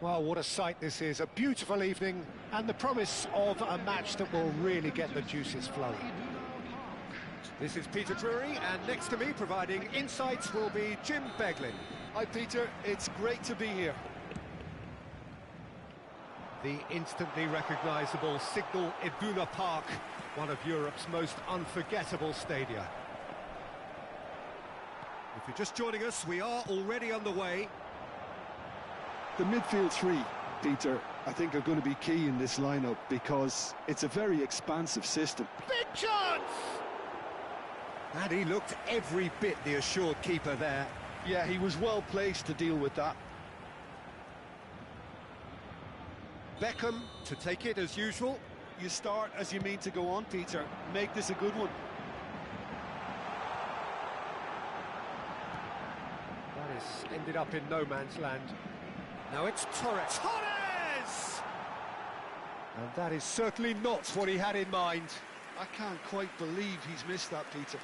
Well, what a sight this is. A beautiful evening and the promise of a match that will really get the juices flowing. This is Peter Drury, and next to me providing insights will be Jim Beglin. Hi Peter, it's great to be here. The instantly recognisable Signal Iduna Park, one of Europe's most unforgettable stadia. If you're just joining us, we are already on the way. The midfield three, Peter, I think are going to be key in this lineup because it's a very expansive system. Big chance! And he looked every bit the assured keeper there. Yeah, he was well placed to deal with that. Beckham to take it as usual. You start as you mean to go on, Peter. Make this a good one. That has ended up in no man's land. Now it's Torres. Torres! And that is certainly not what he had in mind. I can't quite believe he's missed that, Peter.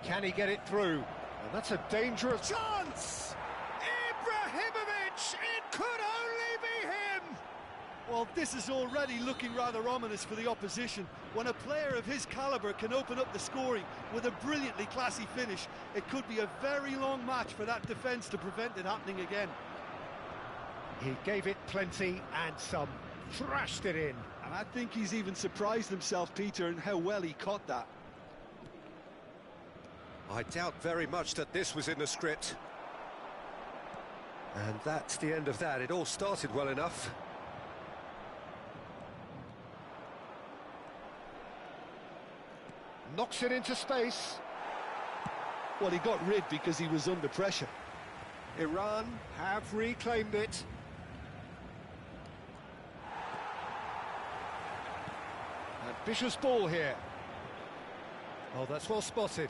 Can he get it through? And that's a dangerous chance! Ibrahimovic! It could only be him! Well, this is already looking rather ominous for the opposition. When a player of his calibre can open up the scoring with a brilliantly classy finish, it could be a very long match for that defence to prevent it happening again. He gave it plenty and some, thrashed it in. And I think he's even surprised himself, Peter, in how well he caught that. I doubt very much that this was in the script. And that's the end of that. It all started well enough. Knocks it into space. Well, he got rid because he was under pressure. Iran have reclaimed it. Ambitious ball here. Oh, that's well spotted.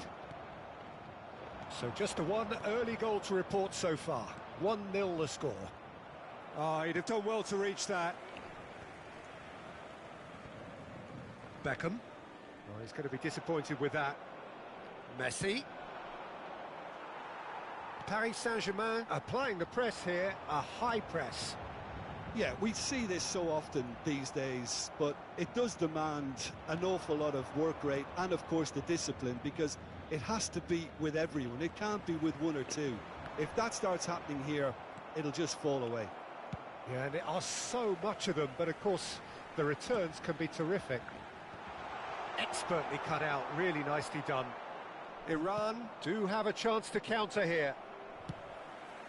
So just a one early goal to report so far. 1-0 the score. Oh, he'd have done well to reach that. Beckham. Oh, he's going to be disappointed with that. Messi. Paris Saint-Germain applying the press here, a high press. Yeah, we see this so often these days, but it does demand an awful lot of work rate and, of course, the discipline, because it has to be with everyone. It can't be with one or two. If that starts happening here, it'll just fall away. Yeah, and there are so much of them, but of course the returns can be terrific. Expertly cut out, really nicely done. Iran do have a chance to counter here.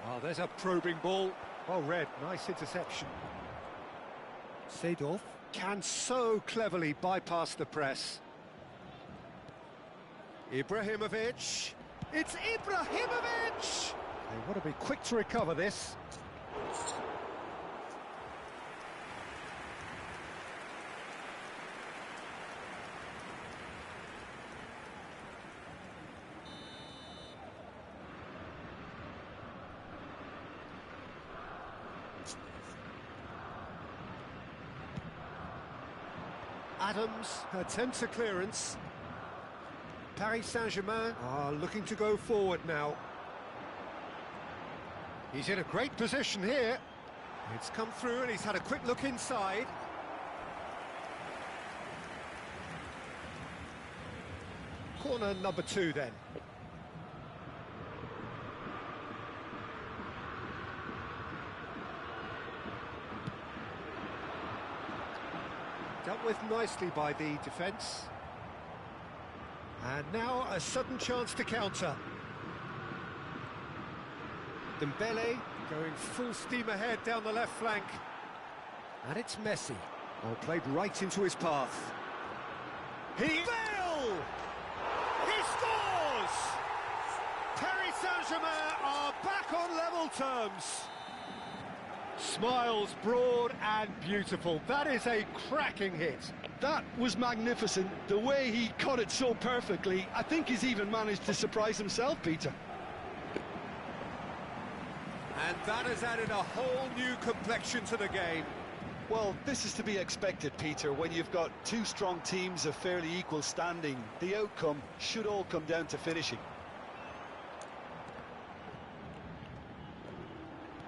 Oh, there's a probing ball. Well read, nice interception. Seedorf can so cleverly bypass the press. Ibrahimovic. It's Ibrahimovic! They want to be quick to recover this. Adams attempts a clearance. Paris Saint-Germain are looking to go forward now. He's in a great position here. It's come through and he's had a quick look inside. Corner number 2 then. Dealt with nicely by the defence. And now a sudden chance to counter. Dembele going full steam ahead down the left flank. And it's Messi. Oh, played right into his path. Bale! He scores! Paris Saint-Germain are back on level terms. Smiles broad and beautiful. That is a cracking hit. That was magnificent. The way he caught it so perfectly, I think he's even managed to surprise himself, Peter. And that has added a whole new complexion to the game. Well, this is to be expected, Peter. When you've got two strong teams of fairly equal standing, the outcome should all come down to finishing.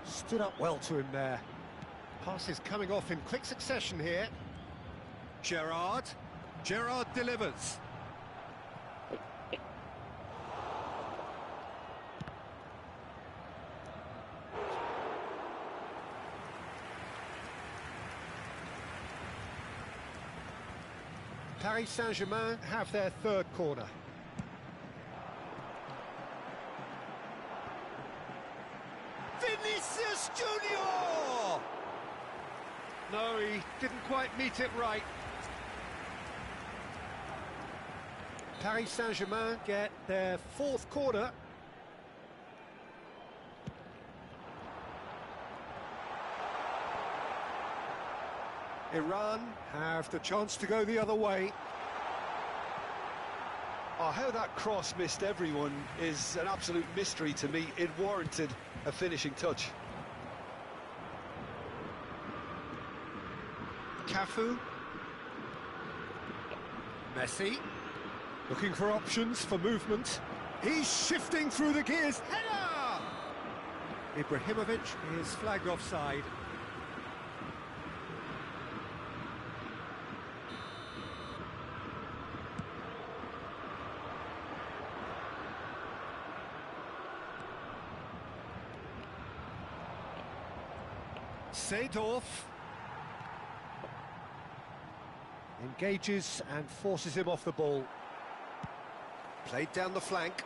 Stood up well to him there. Passes coming off in quick succession here. Gerrard delivers. Paris Saint-Germain have their third corner. Vinicius Junior! No, he didn't quite meet it right. Paris Saint-Germain get their fourth corner. Iran have the chance to go the other way. Oh, how that cross missed everyone is an absolute mystery to me. It warranted a finishing touch. Cafu. Messi. Looking for options for movement. He's shifting through the gears. Header! Ibrahimovic is flagged offside. Seedorf engages and forces him off the ball. Played down the flank.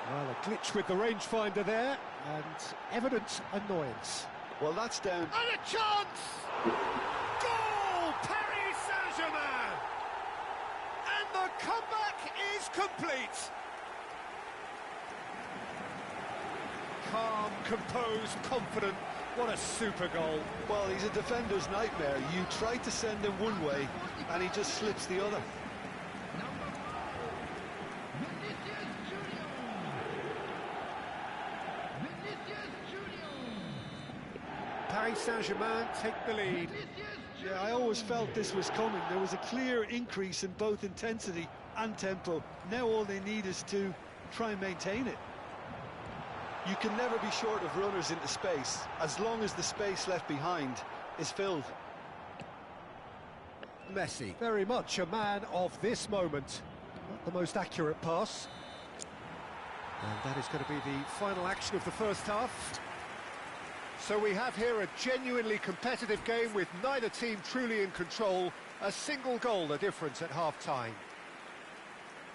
Well, a glitch with the rangefinder there, and evident annoyance. Well, that's down. And a chance! Goal! Paris Saint-Germain! And the comeback is complete. Calm, composed, confident. What a super goal. Well, he's a defender's nightmare. You try to send him one way, and he just slips the other. Paris Saint-Germain take the lead. Yeah, I always felt this was coming. There was a clear increase in both intensity and tempo. Now all they need is to try and maintain it. You can never be short of runners into space, as long as the space left behind is filled. Messi, very much a man of this moment. Not the most accurate pass. And that is going to be the final action of the first half. So we have here a genuinely competitive game with neither team truly in control. A single goal the difference at half-time.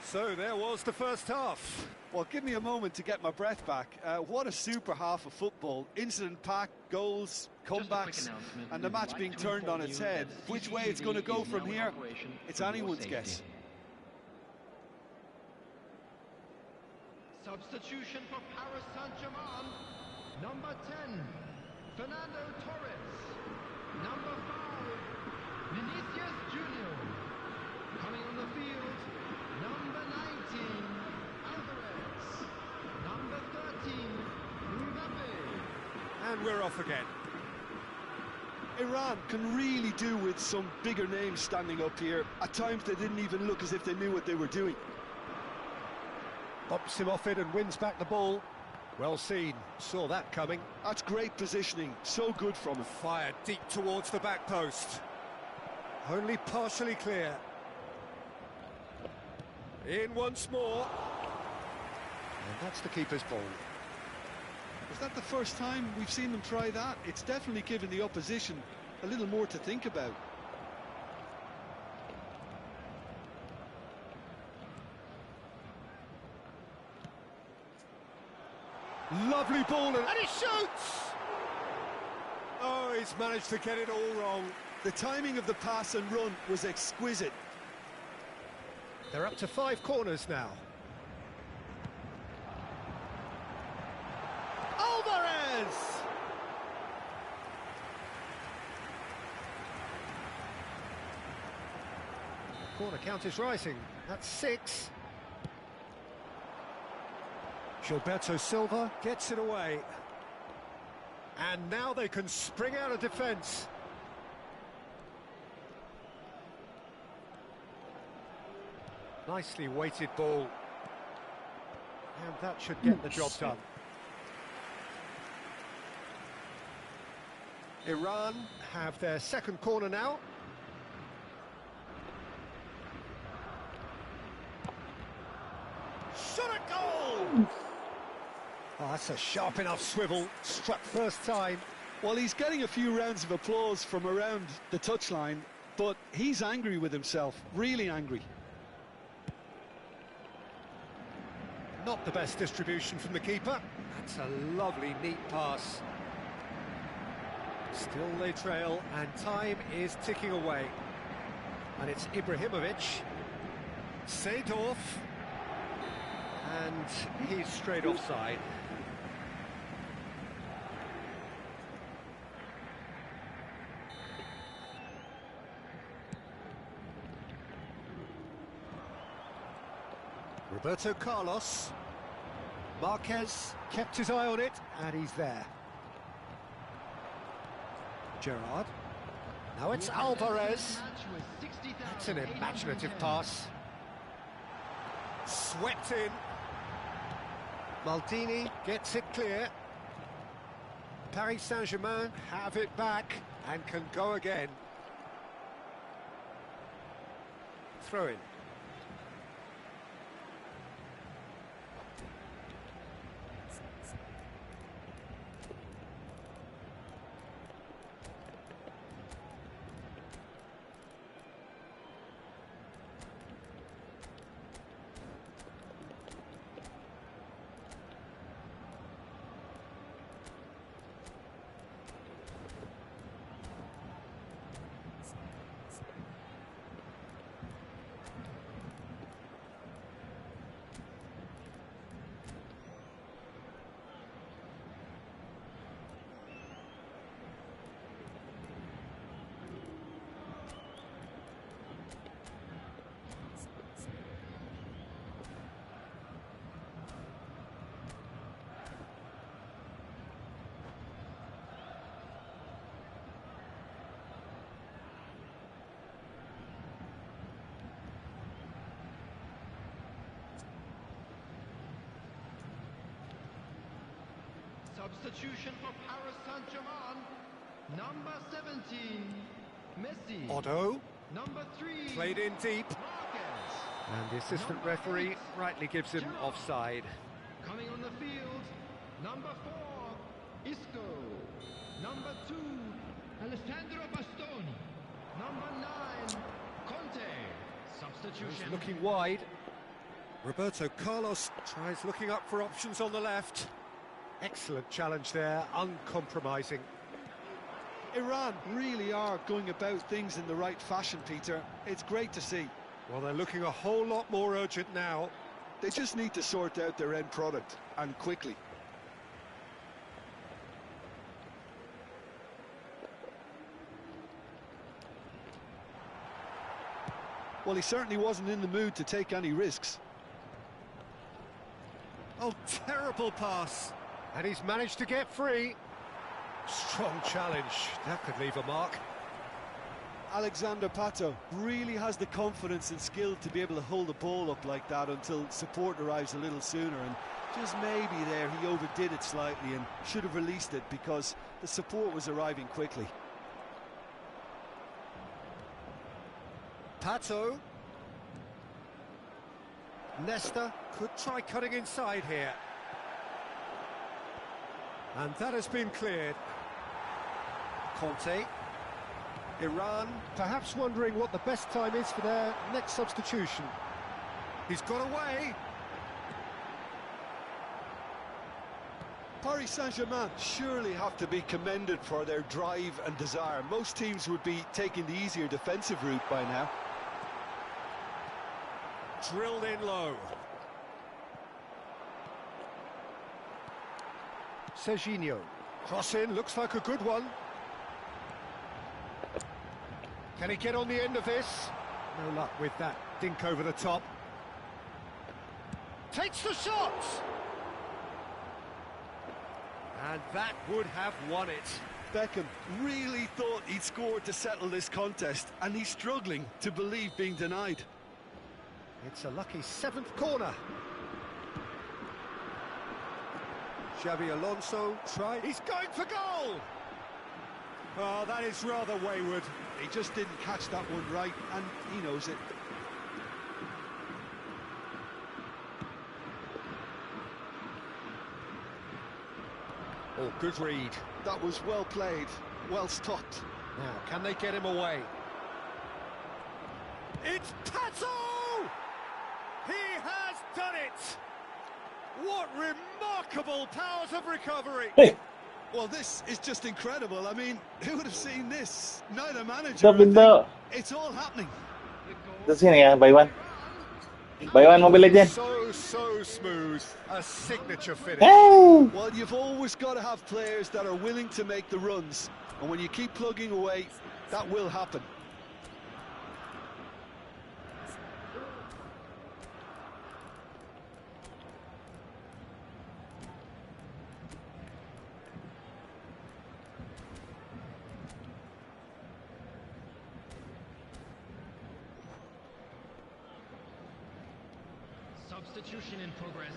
So there was the first half. Well, give me a moment to get my breath back. What a super half of football. Incident-packed, goals, comebacks, and the match being turned on its head. Which way it's going to go from here, it's anyone's guess. Substitution for Paris Saint-Germain. Number 10, Fernando Torres. Number 5, Vinicius Junior. Coming on the field, number 19, Alvarez. Number 13, Mbappe. And we're off again. Iran can really do with some bigger names standing up here. At times they didn't even look as if they knew what they were doing. Bumps him off it and wins back the ball. Well seen, saw that coming. That's great positioning, so good from him. Fired deep towards the back post. Only partially clear. In once more. And that's the keeper's ball. Is that the first time we've seen them try that? It's definitely given the opposition a little more to think about. Lovely ball, and he shoots! Oh, he's managed to get it all wrong. The timing of the pass and run was exquisite. They're up to 5 corners now. Alvarez! The corner count is rising. That's 6. Gilberto Silva gets it away. And now they can spring out of defence. Nicely weighted ball. And that should get the job done. Iran have their second corner now. Shot a goal! Oh, that's a sharp enough swivel, struck first time. Well, he's getting a few rounds of applause from around the touchline, but he's angry with himself, really angry. Not the best distribution from the keeper. That's a lovely, neat pass. Still they trail, and time is ticking away. And it's Ibrahimovic. Seedorf. And he's straight offside. Roberto Carlos. Marquez kept his eye on it, and he's there. Gerrard. Now it's Alvarez. That's an imaginative pass. Swept in. Maldini gets it clear. Paris Saint-Germain have it back and can go again. Throw in. Substitution for Paris Saint-Germain. Number 17, Messi. Otto. Number 3, Played in deep. Marquez. And the assistant referee rightly gives him offside. Coming on the field, number 4, Isco. Number 2, Alessandro Bastoni. Number 9, Conte. Substitution. He's looking wide. Roberto Carlos tries looking up for options on the left. Excellent challenge there, uncompromising. Iran really are going about things in the right fashion, Peter. It's great to see. Well, they're looking a whole lot more urgent now. They just need to sort out their end product, and quickly. Well, he certainly wasn't in the mood to take any risks. Oh, terrible pass. And he's managed to get free. Strong challenge. That could leave a mark. Alexander Pato really has the confidence and skill to be able to hold the ball up like that until support arrives a little sooner, and just maybe there he overdid it slightly and should have released it because the support was arriving quickly. Pato. Nesta could try cutting inside here. And that has been cleared. Conte. Iran perhaps wondering what the best time is for their next substitution. He's got away. Paris Saint-Germain surely have to be commended for their drive and desire. Most teams would be taking the easier defensive route by now. Drilled in low. Serginho. Cross in, looks like a good one. Can he get on the end of this? No luck with that dink over the top. Takes the shot! And that would have won it. Beckham really thought he'd scored to settle this contest, and he's struggling to believe being denied. It's a lucky 7th corner. Xabi Alonso tried. He's going for goal! Oh, that is rather wayward. He just didn't catch that one right, and he knows it. Oh, good read. That was well played, well stopped. Now, can they get him away? It's Pato! He has done it! What remarkable powers of recovery! Hey, Well, this is just incredible. I mean, who would have seen this? Neither manager. Stop it now. It's all happening. Terus sini ya, buy one. Buy one Mobile Legends. So smooth. A signature finish. Hey! Well, you've always got to have players that are willing to make the runs. And when you keep plugging away, that will happen. Substitution in progress.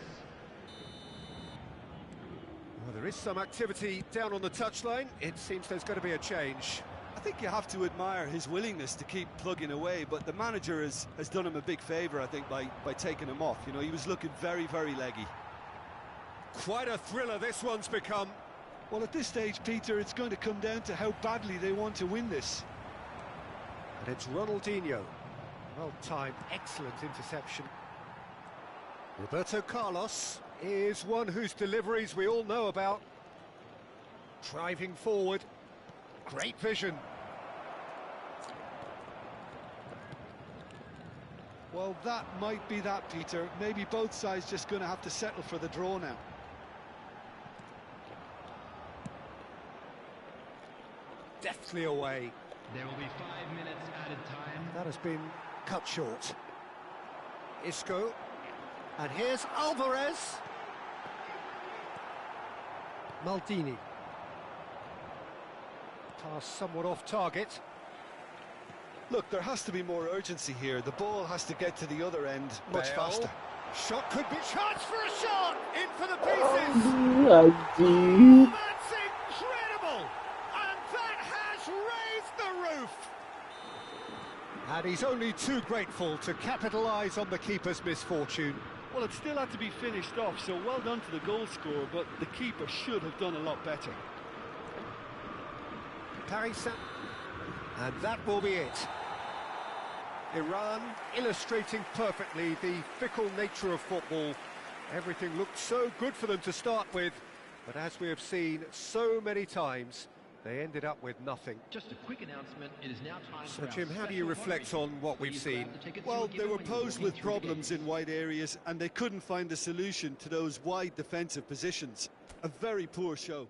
Well, there is some activity down on the touchline. It seems there's going to be a change. I think you have to admire his willingness to keep plugging away, but the manager has done him a big favour, I think, by taking him off. You know, he was looking very, very leggy. Quite a thriller this one's become. Well, at this stage, Peter, it's going to come down to how badly they want to win this. And it's Ronaldinho. Well-timed, excellent interception. Roberto Carlos is one whose deliveries we all know about. Driving forward. Great vision. Well, that might be that, Peter. Maybe both sides just going to have to settle for the draw now. Deftly away. There will be 5 minutes added time. That has been cut short. Isco. And here's Alvarez. Maldini. Pass somewhat off target. Look, there has to be more urgency here. The ball has to get to the other end much Bale. faster. Shot could be... Chance for a shot! In for the pieces! Anjir. Oh, that's incredible! And that has raised the roof! And he's only too grateful to capitalise on the keeper's misfortune. Well, it still had to be finished off, so well done to the goal scorer, but the keeper should have done a lot better. Paris Saint... And that will be it. Iran illustrating perfectly the fickle nature of football. Everything looked so good for them to start with, but as we have seen so many times, they ended up with nothing. Just a quick announcement, it is now time So, for our Jim, how do you special reflect on what we've Please seen? grab the tickets Well, you were they given were when you walked posed with into the problems game. in wide areas, and they couldn't find a solution to those wide defensive positions. A very poor show.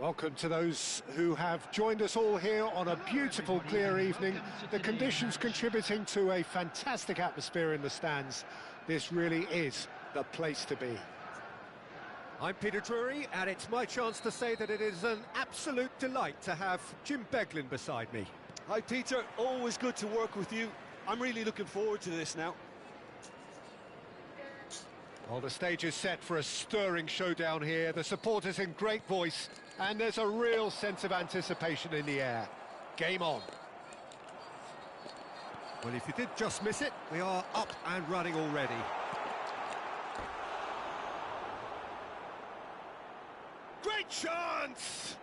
Welcome to those who have joined us all here on a beautiful, clear evening. The conditions contributing to a fantastic atmosphere in the stands. This really is the place to be. I'm Peter Drury, and it's my chance to say that it is an absolute delight to have Jim Beglin beside me. Hi, Peter. Always good to work with you. I'm really looking forward to this now. Well, the stage is set for a stirring showdown here. The supporters in great voice, and there's a real sense of anticipation in the air. Game on. Well, if you did just miss it, we are up and running already. Great chance!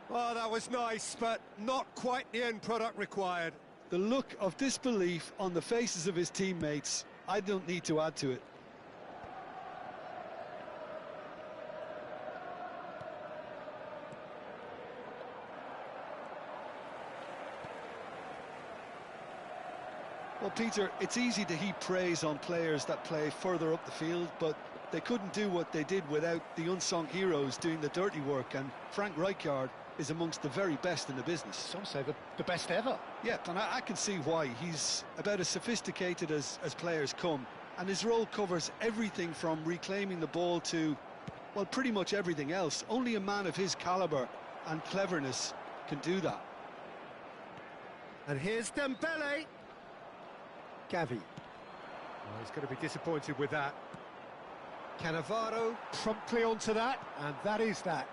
Oh, that was nice, but not quite the end product required. The look of disbelief on the faces of his teammates, I don't need to add to it. Well, Peter, it's easy to heap praise on players that play further up the field, but they couldn't do what they did without the unsung heroes doing the dirty work, and Frank Rijkaard is amongst the very best in the business. Some say the best ever. Yeah, and I can see why. He's about as sophisticated as players come, and his role covers everything from reclaiming the ball to, well, pretty much everything else. Only a man of his calibre and cleverness can do that. And here's Dembele. Gavi. Oh, he's going to be disappointed with that. Cannavaro promptly onto that, and that is that.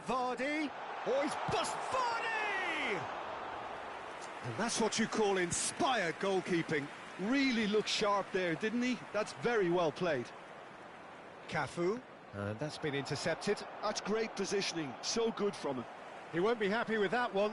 Vardy. Oh, he's bust Vardy! And that's what you call inspired goalkeeping. Really looked sharp there, didn't he? That's very well played. Cafu. And that's been intercepted. That's great positioning. So good from him. He won't be happy with that one.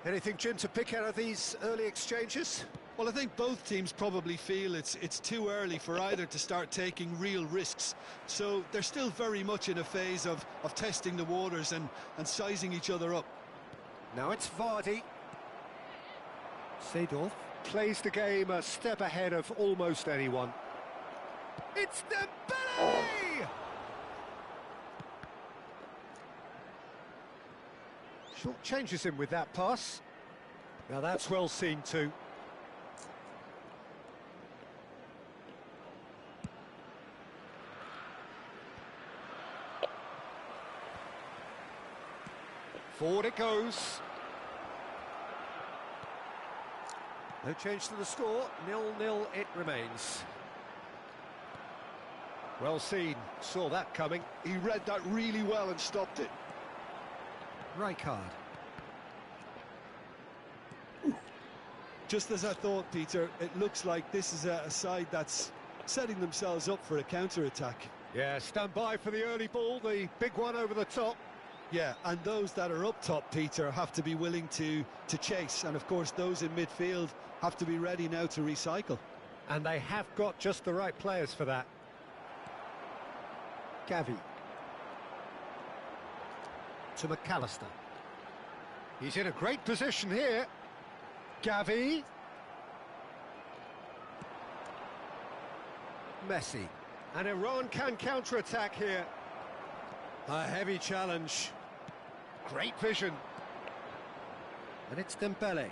Anything, Jim, to pick out of these early exchanges? Well, I think both teams probably feel it's too early for either to start taking real risks. So they're still very much in a phase of testing the waters and sizing each other up. Now it's Vardy. Seedorf plays the game a step ahead of almost anyone. It's Dembele! Short changes him with that pass. Now that's well seen too. Forward it goes. No change to the score, 0-0 it remains. Well seen, saw that coming. He read that really well and stopped it. Rijkaard. Just as I thought, Peter, it looks like this is a side that's setting themselves up for a counter-attack. Yeah, stand by for the early ball, the big one over the top. Yeah, and those that are up top, Peter, have to be willing to chase. And, of course, those in midfield have to be ready now to recycle. And they have got just the right players for that. Gavi. To McAllister. He's in a great position here. Gavi. Messi. And Iran can counter-attack here. A heavy challenge. Great vision. And it's Dembele.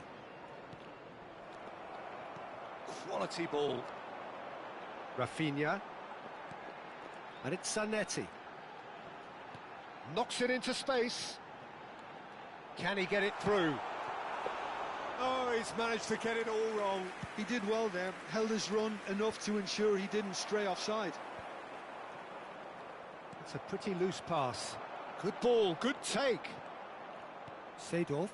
Quality ball. Rafinha. And it's Zanetti. Knocks it into space. Can he get it through? Oh, he's managed to get it all wrong. He did well there, held his run enough to ensure he didn't stray offside. It's a pretty loose pass. Good ball, good take. Seedorf.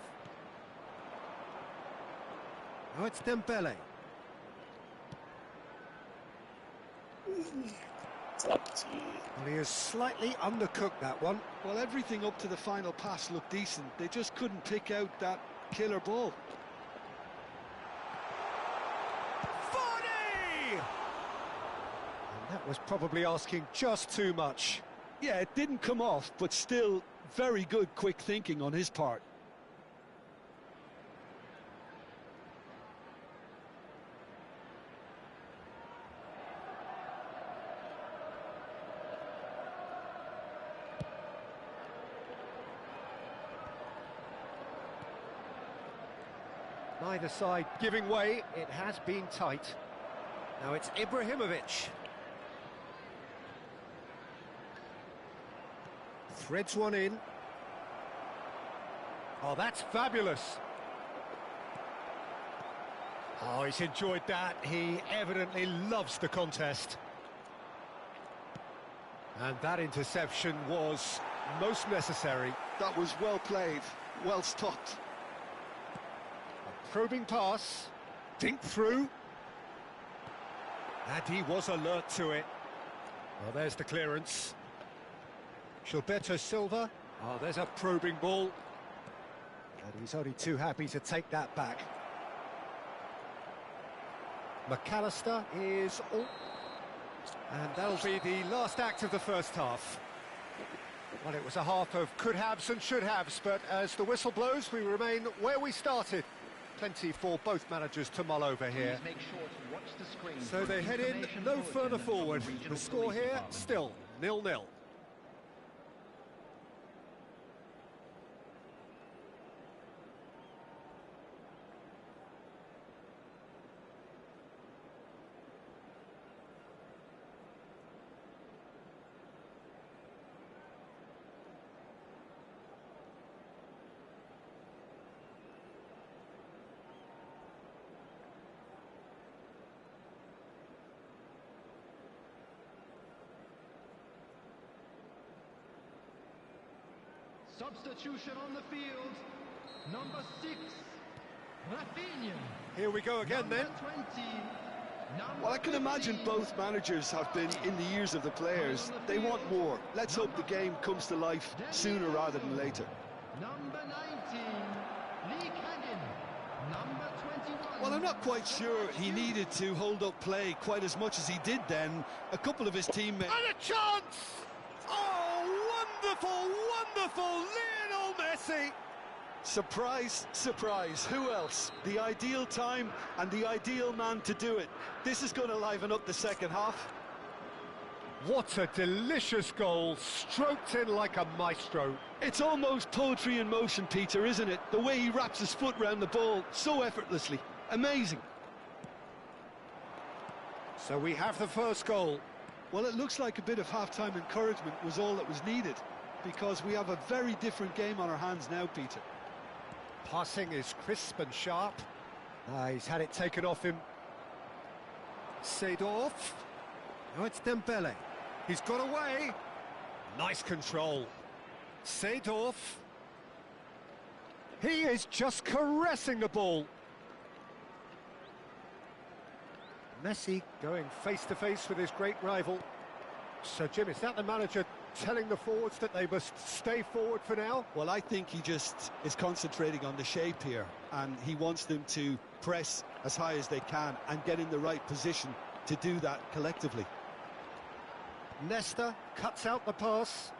Now it's Dembele. Well, he has slightly undercooked that one. Well, everything up to the final pass looked decent. They just couldn't pick out that killer ball. Vardy! And that was probably asking just too much. Yeah, it didn't come off, but still very good quick thinking on his part. Neither side giving way, it has been tight. Now it's Ibrahimovic. Threads one in. Oh, that's fabulous. Oh, he's enjoyed that. He evidently loves the contest. And that interception was most necessary. That was well played, well stopped. A probing pass. Dink through. And he was alert to it. Well, there's the clearance. Gilberto Silva. Oh, there's a probing ball. And he's only too happy to take that back. McAllister is all... And that'll be the last act of the first half. Well, it was a half of could-haves and should-haves, but as the whistle blows, we remain where we started. Plenty for both managers to mull over here. Please make sure to watch the screen So for they head in information no bulletin further from forward. the regional The score police here, department. still 0-0. Substitution on the field. Number 6, Rafinha. Here we go again Number then. 20. Number Well, I can imagine 15. both managers have been in the ears of the players. They want more. Let's hope the game comes to life sooner rather than later. Number 19, Lee Kangin. Number 21. Well, I'm not quite sure he needed to hold up play quite as much as he did then. A couple of his teammates... And a chance! Oh, wonderful, wonderful, Lionel Messi! Surprise, surprise, who else? The ideal time and the ideal man to do it. This is going to liven up the second half. What a delicious goal, stroked in like a maestro. It's almost poetry in motion, Peter, isn't it? The way he wraps his foot round the ball so effortlessly. Amazing. So we have the first goal. Well, it looks like a bit of half-time encouragement was all that was needed, because we have a very different game on our hands now, Peter. Passing is crisp and sharp. He's had it taken off him. Seedorf. Now it's Dembele. He's got away. Nice control. Seedorf. He is just caressing the ball. Messi going face-to-face with his great rival. So, Jim, is that the manager telling the forwards that they must stay forward for now? Well, I think he just is concentrating on the shape here, and he wants them to press as high as they can and get in the right position to do that collectively. Nesta cuts out the pass.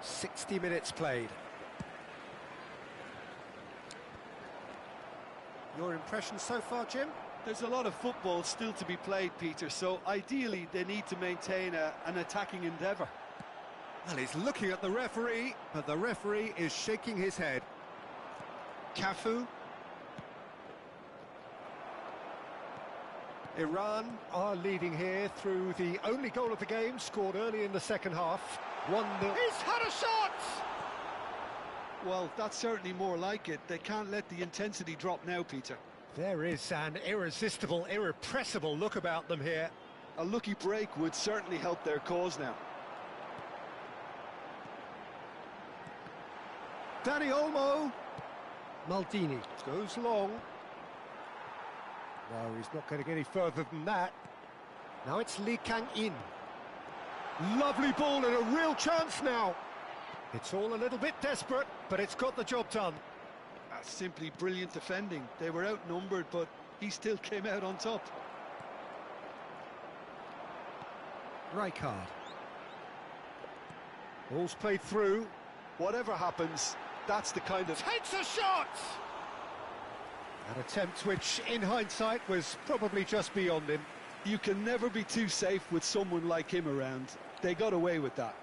"60 minutes played. Your impression so far, Jim? There's a lot of football still to be played, Peter, so ideally they need to maintain an attacking endeavour. Well, he's looking at the referee, but the referee is shaking his head. Cafu. Iran are leading here through the only goal of the game, scored early in the second half. 1-0. He's had a shot! Well, that's certainly more like it. They can't let the intensity drop now, Peter. There is an irresistible, irrepressible look about them here. A lucky break would certainly help their cause now. Dani Olmo. Maldini goes long. No, he's not going to get any further than that. Now it's Lee Kang-in. Lovely ball and a real chance now. It's all a little bit desperate, but it's got the job done. That's simply brilliant defending. They were outnumbered, but he still came out on top. Rijkaard. Ball's played through. Whatever happens, that's the kind of... Takes a shot! An attempt which, in hindsight, was probably just beyond him. You can never be too safe with someone like him around. They got away with that.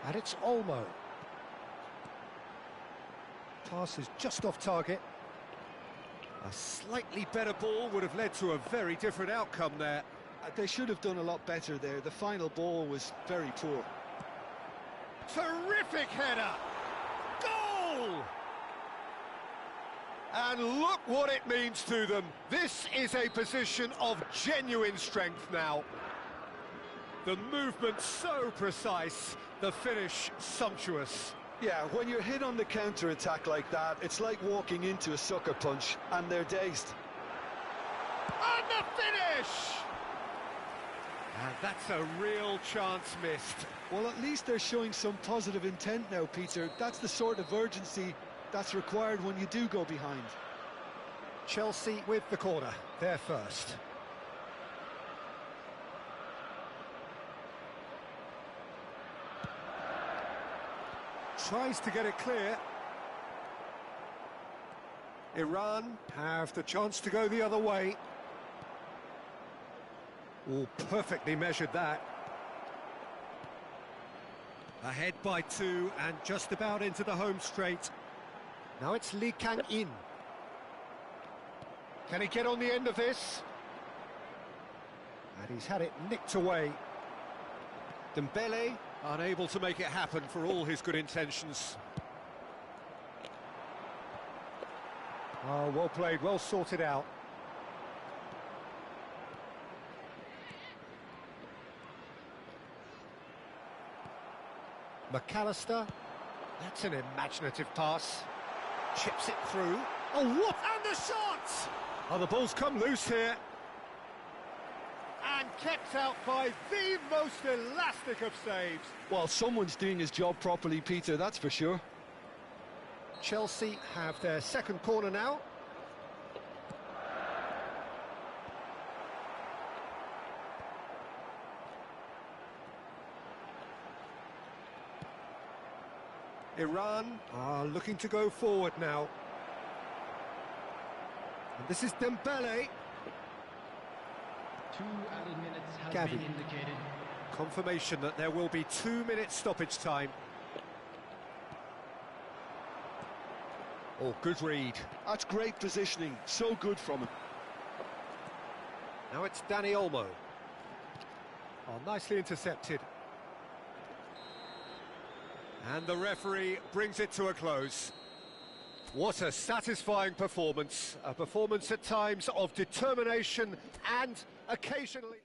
And it's Olmo. Pass is just off target. A slightly better ball would have led to a very different outcome there. They should have done a lot better there. The final ball was very poor. Terrific header! Goal! And look what it means to them. This is a position of genuine strength now. The movement so precise, the finish sumptuous. Yeah, when you're hit on the counter-attack like that, it's like walking into a sucker punch, and they're dazed. And the finish! And that's a real chance missed. Well, at least they're showing some positive intent now, Peter. That's the sort of urgency that's required when you do go behind. Chelsea with the corner, they're first. Tries to get it clear. Iran have the chance to go the other way. Oh, perfectly measured that. Ahead by 2 and just about into the home straight. Now it's Lee Kang-in. Can he get on the end of this? And he's had it nicked away. Dembele unable to make it happen for all his good intentions. Oh, well played, well sorted out. McAllister, that's an imaginative pass. Chips it through. Oh, what? And the shot! Oh, the ball's come loose here. And kept out by the most elastic of saves. Well, someone's doing his job properly, Peter, that's for sure. Chelsea have their second corner now. Iran are looking to go forward now. And this is Dembele. 2 added minutes has Gavi. been indicated. Confirmation that there will be 2 minutes stoppage time. Oh, good read. That's great positioning, so good from him. Now it's Danny Olmo. Oh, nicely intercepted. And the referee brings it to a close. What a satisfying performance. A performance at times of determination and occasionally...